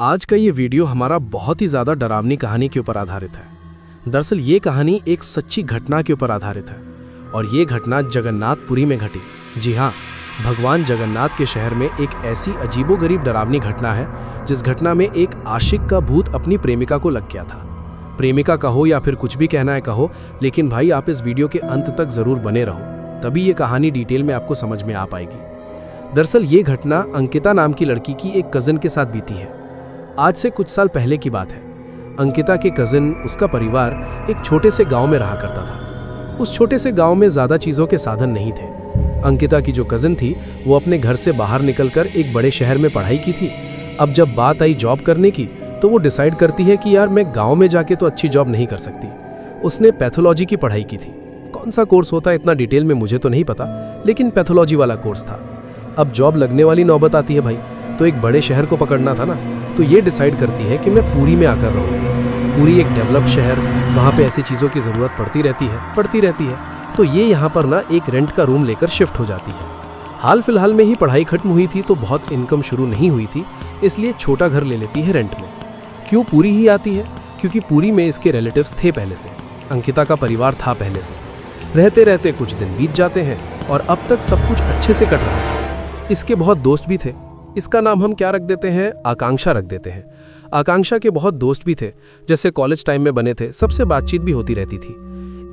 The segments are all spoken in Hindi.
आज का ये वीडियो हमारा बहुत ही ज़्यादा डरावनी कहानी के ऊपर आधारित है। दरअसल ये कहानी एक सच्ची घटना के ऊपर आधारित है और ये घटना जगन्नाथपुरी में घटी। जी हाँ, भगवान जगन्नाथ के शहर में एक ऐसी अजीबोगरीब डरावनी घटना है जिस घटना में एक आशिक का भूत अपनी प्रेमिका को लग गया था। प्रेमिका कहो या फिर कुछ भी कहना है कहो, लेकिन भाई आप इस वीडियो के अंत तक ज़रूर बने रहो, तभी ये कहानी डिटेल में आपको समझ में आ पाएगी। दरअसल ये घटना अंकिता नाम की लड़की की एक कज़न के साथ बीती है। आज से कुछ साल पहले की बात है। अंकिता के कज़न, उसका परिवार एक छोटे से गांव में रहा करता था। उस छोटे से गांव में ज़्यादा चीज़ों के साधन नहीं थे। अंकिता की जो कज़न थी वो अपने घर से बाहर निकलकर एक बड़े शहर में पढ़ाई की थी। अब जब बात आई जॉब करने की तो वो डिसाइड करती है कि यार मैं गाँव में जाके तो अच्छी जॉब नहीं कर सकती। उसने पैथोलॉजी की पढ़ाई की थी। कौन सा कोर्स होता है इतना डिटेल में मुझे तो नहीं पता, लेकिन पैथोलॉजी वाला कोर्स था। अब जॉब लगने वाली नौबत आती है भाई, तो एक बड़े शहर को पकड़ना था ना, तो ये डिसाइड करती है कि मैं पुरी में आकर रहूँगी। पुरी एक डेवलप्ड शहर, वहाँ पे ऐसी चीज़ों की ज़रूरत पड़ती रहती है। तो ये यहाँ पर ना एक रेंट का रूम लेकर शिफ्ट हो जाती है। हाल फिलहाल में ही पढ़ाई खत्म हुई थी तो बहुत इनकम शुरू नहीं हुई थी, इसलिए छोटा घर ले लेती है रेंट में। क्यों पुरी ही आती है? क्योंकि पुरी में इसके रिलेटिव्स थे पहले से, अंकिता का परिवार था पहले से। रहते रहते कुछ दिन बीत जाते हैं और अब तक सब कुछ अच्छे से कट रहा है। इसके बहुत दोस्त भी थे। इसका नाम हम क्या रख देते हैं? आकांक्षा रख देते हैं। आकांक्षा के बहुत दोस्त भी थे, जैसे कॉलेज टाइम में बने थे, सबसे बातचीत भी होती रहती थी।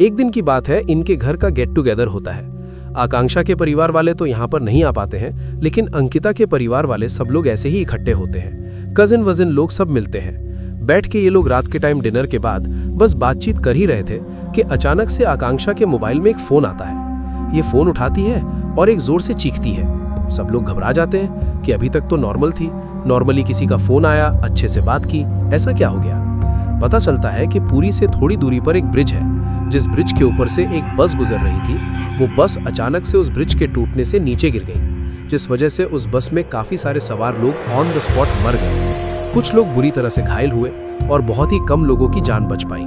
एक दिन की बात है, इनके घर का गेट टुगेदर होता है। आकांक्षा के परिवार वाले तो यहाँ पर नहीं आ पाते हैं, लेकिन अंकिता के परिवार वाले सब लोग ऐसे ही इकट्ठे होते हैं। कजिन वजिन लोग सब मिलते हैं। बैठ के ये लोग रात के टाइम डिनर के बाद बस बातचीत कर ही रहे थे कि अचानक से आकांक्षा के मोबाइल में एक फोन आता है। ये फोन उठाती है और एक जोर से चीखती है। सब लोग घबरा जाते हैं कि अभी तक तो नॉर्मल थी, नॉर्मली किसी का फोन आया, अच्छे से बात की, ऐसा क्या हो गया? पता चलता है कि पुरी से थोड़ी दूरी पर एक ब्रिज है, जिस ब्रिज के ऊपर से एक बस गुजर रही थी। वो बस अचानक से उस ब्रिज के टूटने से नीचे गिर गई, जिस वजह से उस बस में काफी सारे सवार लोग ऑन द स्पॉट मर गए। कुछ लोग बुरी तरह से घायल हुए और बहुत ही कम लोगों की जान बच पाई।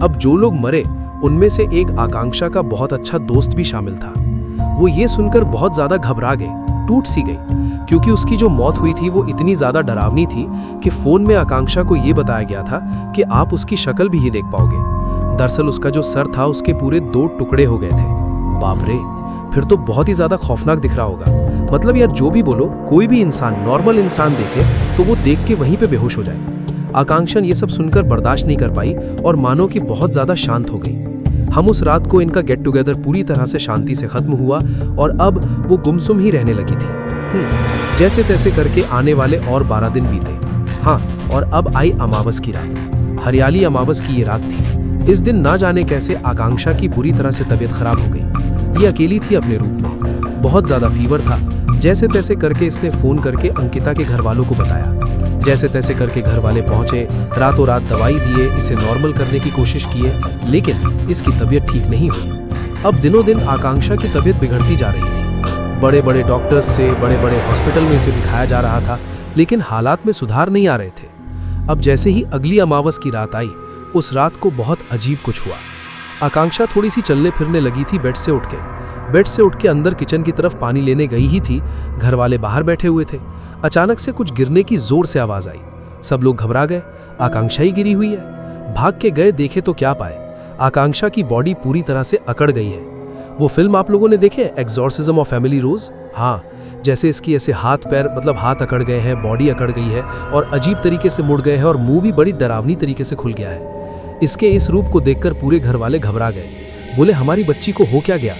अब जो लोग मरे उनमें से एक आकांक्षा का बहुत अच्छा दोस्त भी शामिल था। वो ये सुनकर बहुत ज्यादा घबरा गई, टूट सी गई, क्योंकि उसकी जो मौत हुई थी वो इतनी ज्यादा डरावनी थी कि फोन में आकांक्षा को ये बताया गया था कि आप उसकी शक्ल भी ही देख पाओगे। दरअसल उसका जो सर था उसके पूरे 2 टुकड़े हो गए थे। बाप रे, फिर तो बहुत ही ज्यादा खौफनाक दिख रहा होगा। मतलब यार जो भी बोलो, कोई भी इंसान, नॉर्मल इंसान देखे तो वो देख के वहीं पे बेहोश हो जाए। आकांक्षा ये सब सुनकर बर्दाश्त नहीं कर पाई और मानो कि बहुत ज्यादा शांत हो गई। हम उस रात को इनका गेट टुगेदर पूरी तरह से शांति से खत्म हुआ और अब वो गुमसुम ही रहने लगी थी। जैसे तैसे करके आने वाले और 12 दिन बीते। हाँ, और अब आई अमावस की रात। हरियाली अमावस की ये रात थी। इस दिन ना जाने कैसे आकांक्षा की बुरी तरह से तबीयत खराब हो गई। ये अकेली थी अपने रूप में, बहुत ज्यादा फीवर था। जैसे तैसे करके इसने फोन करके अंकिता के घर वालों को बताया। जैसे तैसे करके घर वाले पहुंचे, रातों रात दवाई दिए, इसे नॉर्मल करने की कोशिश किए, लेकिन इसकी तबीयत ठीक नहीं हुई। अब दिनों दिन आकांक्षा की तबीयत बिगड़ती जा रही थी। बड़े बड़े डॉक्टर्स से, बड़े बड़े हॉस्पिटल में इसे दिखाया जा रहा था, लेकिन हालात में सुधार नहीं आ रहे थे। अब जैसे ही अगली अमावस की रात आई, उस रात को बहुत अजीब कुछ हुआ। आकांक्षा थोड़ी सी चलने फिरने लगी थी बेड से उठ के अंदर किचन की तरफ पानी लेने गई ही थी। घर वाले बाहर बैठे हुए थे। अचानक से कुछ गिरने की जोर से आवाज आई। सब लोग घबरा गए, आकांक्षा ही गिरी हुई है। भाग के गए, देखे तो क्या पाए, आकांक्षा की बॉडी पूरी तरह से अकड़ गई है। वो फिल्म आप लोगों ने देखे, एक्सॉर्सिज्म ऑफ एमिली रोज? हाँ, जैसे इसकी ऐसे हाथ पैर, मतलब हाथ अकड़ गए हैं, बॉडी अकड़ गई है और अजीब तरीके से मुड़ गए हैं और मुंह भी बड़ी डरावनी तरीके से खुल गया है। इसके इस रूप को देखकर पूरे घर वाले घबरा गए। बोले हमारी बच्ची को हो क्या गया?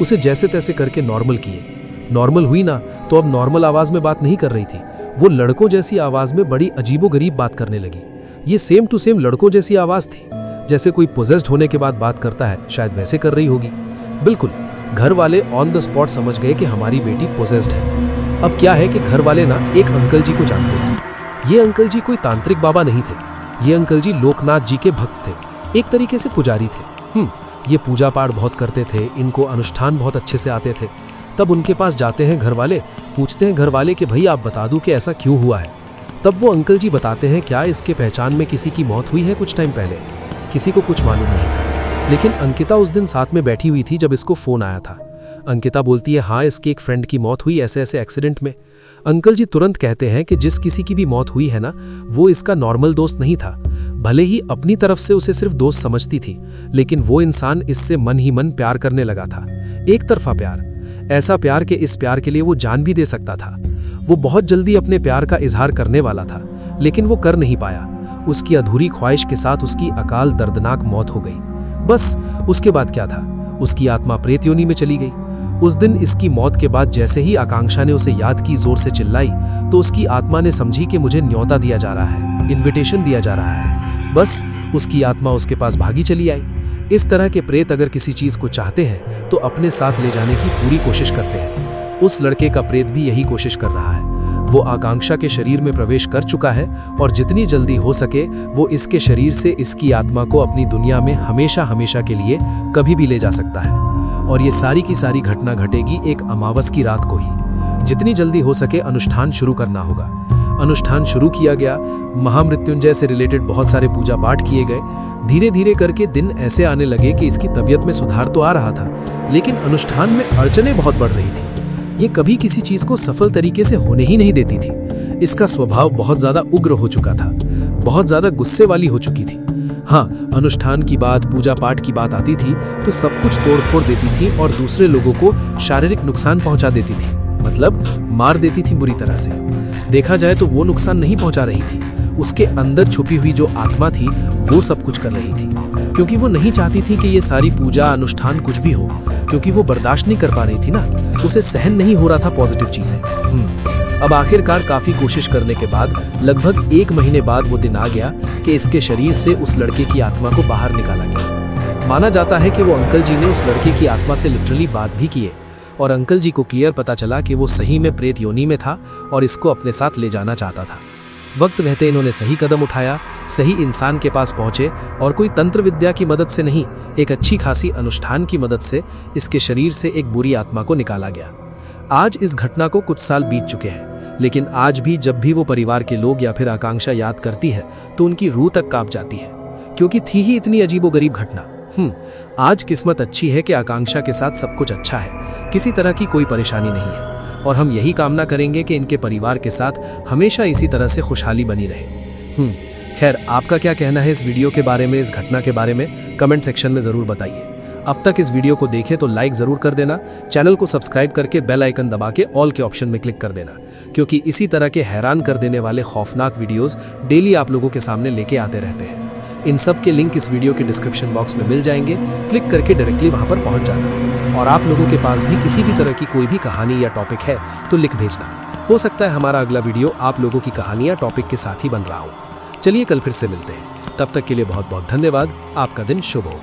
उसे जैसे तैसे करके नॉर्मल किए। नॉर्मल हुई ना तो अब नॉर्मल आवाज में बात नहीं कर रही थी, वो लड़कों जैसी आवाज में बड़ी अजीबोगरीब बात करने लगी। ये सेम टू सेम लड़कों जैसी आवाज थी, जैसे कोई पोजेस्ड होने के बाद बात करता है, शायद वैसे कर रही होगी। बिल्कुल, घर वाले ऑन द स्पॉट समझ गए कि हमारी बेटी पोजेस्ड है। अब क्या है कि घर वाले ना एक अंकल जी को जानते हैं। ये अंकल जी कोई तांत्रिक बाबा नहीं थे, ये अंकल जी लोकनाथ जी के भक्त थे, एक तरीके से पुजारी थे। ये पूजा पाठ बहुत करते थे, इनको अनुष्ठान बहुत अच्छे से आते थे। तब उनके पास जाते हैं घर वाले, पूछते हैं घर वाले कि भाई आप बता दो कि ऐसा क्यों हुआ है। तब वो अंकल जी बताते हैं क्या इसके पहचान में किसी की मौत हुई है कुछ टाइम पहले। किसी को कुछ मालूम नहीं था, लेकिन अंकिता उस दिन साथ में बैठी हुई थी जब इसको फोन आया था। अंकिता बोलती है, हाँ इसके एक फ्रेंड की मौत हुई ऐसे ऐसे एक्सीडेंट में। अंकल जी तुरंत कहते हैं कि जिस किसी की भी मौत हुई है ना, वो इसका नॉर्मल दोस्त नहीं था। भले ही अपनी तरफ से उसे सिर्फ दोस्त समझती थी, लेकिन वो इंसान इससे मन ही मन प्यार करने लगा था। एक तरफा प्यार, ऐसा प्यार कि इस प्यार के लिए वो जान भी दे सकता था। वो बहुत जल्दी अपने प्यार का इजहार करने वाला था, लेकिन वो कर नहीं पाया। उसकी अधूरी ख्वाहिश के साथ उसकी अकाल दर्दनाक मौत हो गई। बस उसके बाद क्या था, उसकी आत्मा प्रेत योनि में चली गई। उस दिन इसकी मौत के बाद जैसे ही आकांक्षा ने उसे याद की, जोर से चिल्लाई, तो उसकी आत्मा ने समझी कि मुझे न्योता दिया जा रहा है, इनविटेशन दिया जा रहा है। बस उसकी आत्मा उसके पास भागी चली आई। इस तरह के प्रेत अगर किसी चीज को चाहते हैं तो अपने साथ ले जाने की पूरी कोशिश करते हैं। उस लड़के का प्रेत भी यही कोशिश कर रहा है। वो आकांक्षा के शरीर में प्रवेश कर चुका है और जितनी जल्दी हो सके वो इसके शरीर से इसकी आत्मा को अपनी दुनिया में हमेशा हमेशा के लिए कभी भी ले जा सकता है। और ये सारी की सारी घटना घटेगी एक अमावस की रात को ही। जितनी जल्दी हो सके अनुष्ठान शुरू करना होगा। अनुष्ठान शुरू किया गया। महामृत्युंजय से रिलेटेड बहुत सारे पूजा पाठ किए गए। धीरे धीरे करके दिन ऐसे आने लगे कि इसकी तबीयत में सुधार तो आ रहा था, लेकिन अनुष्ठान में अड़चनें बहुत बढ़ रही थी। ये कभी किसी चीज को सफल तरीके से होने ही नहीं देती थी। इसका स्वभाव बहुत ज्यादा उग्र हो चुका था, बहुत ज्यादा गुस्से वाली हो चुकी थी। हाँ, अनुष्ठान की बात, पूजा पाठ की बात आती थी तो सब कुछ तोड़ फोड़ देती थी और दूसरे लोगों को शारीरिक नुकसान पहुंचा देती थी, मतलब मार देती थी बुरी तरह से। देखा जाए तो वो नुकसान नहीं पहुंचा रही थी, उसके अंदर छुपी हुई जो आत्मा थी वो सब कुछ कर रही थी, क्योंकि वो नहीं चाहती थी कि ये सारी पूजा अनुष्ठान कुछ भी हो, क्योंकि वो बर्दाश्त नहीं कर पा रही थी ना, उसे सहन नहीं हो रहा था पॉजिटिव चीजें। अब आखिरकार काफी कोशिश करने के बाद लगभग 1 महीने बाद वो दिन आ गया कि इसके शरीर से उस लड़के की आत्मा को बाहर निकाला गया। माना जाता है कि वो अंकल जी ने उस लड़के की आत्मा से लिटरली बात भी किए और अंकल जी को क्लियर पता चला कि वो सही में प्रेत योनि में था और इसको अपने साथ ले जाना चाहता था। वक्त रहते इन्होंने सही कदम उठाया, सही इंसान के पास पहुंचे और कोई तंत्र विद्या की मदद से नहीं, एक अच्छी खासी अनुष्ठान की मदद से इसके शरीर से एक बुरी आत्मा को निकाला गया। आज इस घटना को कुछ साल बीत चुके हैं, लेकिन आज भी जब भी वो परिवार के लोग या फिर आकांक्षा याद करती है तो उनकी रूह तक कांप जाती है, क्योंकि थी ही इतनी अजीबोगरीब घटना। आज किस्मत अच्छी है कि आकांक्षा के साथ सब कुछ अच्छा है, किसी तरह की कोई परेशानी नहीं है और हम यही कामना करेंगे कि इनके परिवार के साथ हमेशा इसी तरह से खुशहाली बनी रहे। खैर, आपका क्या कहना है इस वीडियो के बारे में, इस घटना के बारे में कमेंट सेक्शन में जरूर बताइए। अब तक इस वीडियो को देखें तो लाइक जरूर कर देना, चैनल को सब्सक्राइब करके बेल आइकन दबा के ऑल के ऑप्शन में क्लिक कर देना, क्योंकि इसी तरह के हैरान कर देने वाले खौफनाक वीडियोस डेली आप लोगों के सामने लेके आते रहते हैं। इन सब के लिंक इस वीडियो के डिस्क्रिप्शन बॉक्स में मिल जाएंगे, क्लिक करके डायरेक्टली वहां पर पहुंच जाना। और आप लोगों के पास भी किसी भी तरह की कोई भी कहानी या टॉपिक है तो लिख भेजना। हो सकता है हमारा अगला वीडियो आप लोगों की कहानी या टॉपिक के साथ ही बन रहा हो। चलिए कल फिर से मिलते हैं, तब तक के लिए बहुत बहुत धन्यवाद। आपका दिन शुभ हो।